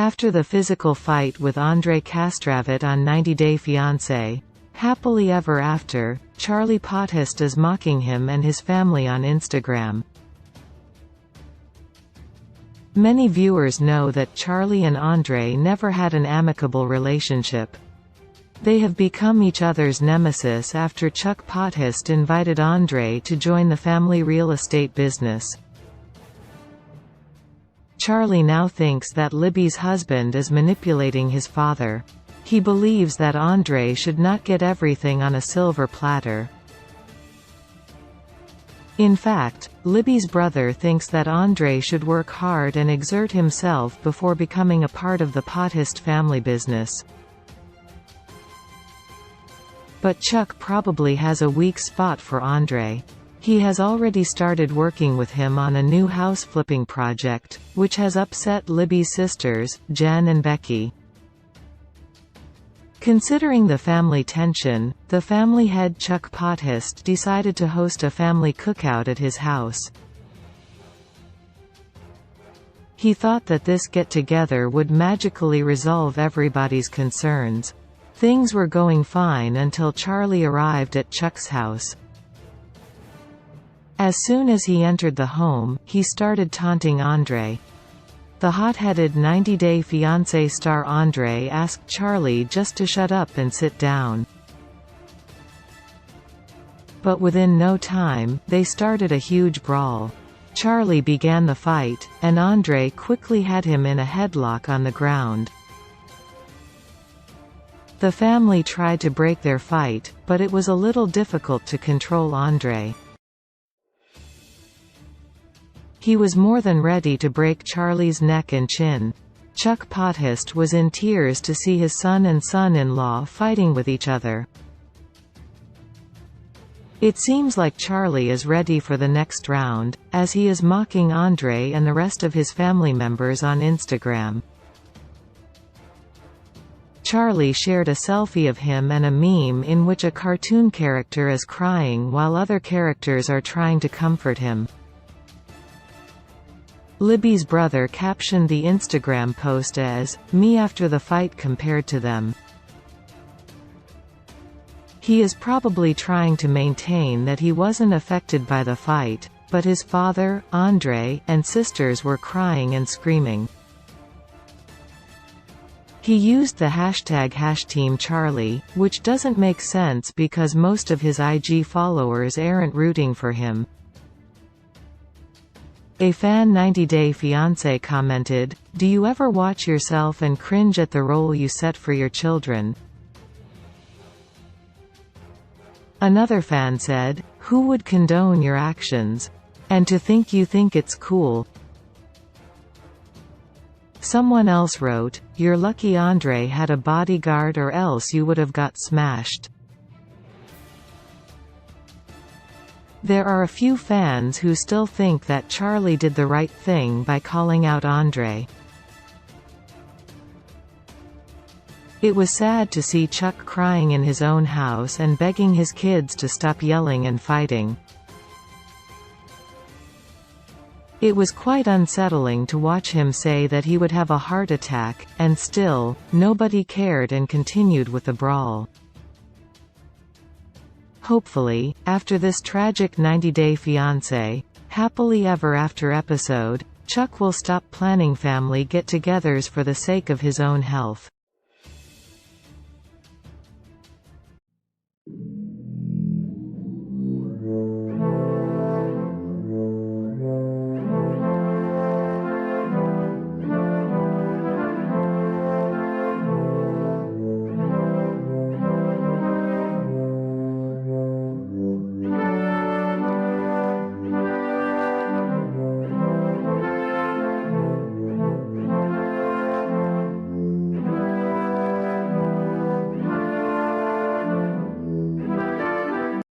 After the physical fight with Andrei Kastravit on 90 Day Fiancé, happily ever after, Charlie Pothist is mocking him and his family on Instagram. Many viewers know that Charlie and Andrei never had an amicable relationship. They have become each other's nemesis after Chuck Pothist invited Andrei to join the family real estate business. Charlie now thinks that Libby's husband is manipulating his father. He believes that Andrei should not get everything on a silver platter. In fact, Libby's brother thinks that Andrei should work hard and exert himself before becoming a part of the Pothist family business. But Chuck probably has a weak spot for Andrei. He has already started working with him on a new house flipping project, which has upset Libby's sisters, Jen and Becky. Considering the family tension, the family head Chuck Pothist decided to host a family cookout at his house. He thought that this get-together would magically resolve everybody's concerns. Things were going fine until Charlie arrived at Chuck's house. As soon as he entered the home, he started taunting Andrei. The hot-headed 90 Day Fiancé star Andrei asked Charlie just to shut up and sit down. But within no time, they started a huge brawl. Charlie began the fight, and Andrei quickly had him in a headlock on the ground. The family tried to break their fight, but it was a little difficult to control Andrei. He was more than ready to break Charlie's neck and chin. Chuck Pothist was in tears to see his son and son-in-law fighting with each other. It seems like Charlie is ready for the next round, as he is mocking Andrei and the rest of his family members on Instagram. Charlie shared a selfie of him and a meme in which a cartoon character is crying while other characters are trying to comfort him. Libby's brother captioned the Instagram post as, "Me after the fight compared to them." He is probably trying to maintain that he wasn't affected by the fight, but his father, Andrei, and sisters were crying and screaming. He used the hashtag #TeamCharlie, which doesn't make sense because most of his IG followers aren't rooting for him. A fan 90 Day Fiancé commented, "Do you ever watch yourself and cringe at the role you set for your children?" Another fan said, "Who would condone your actions? And to think you think it's cool." Someone else wrote, "You're lucky Andrei had a bodyguard or else you would have got smashed." There are a few fans who still think that Charlie did the right thing by calling out Andrei. It was sad to see Chuck crying in his own house and begging his kids to stop yelling and fighting. It was quite unsettling to watch him say that he would have a heart attack, and still, nobody cared and continued with the brawl. Hopefully, after this tragic 90 Day Fiancé, happily ever after episode, Chuck will stop planning family get-togethers for the sake of his own health.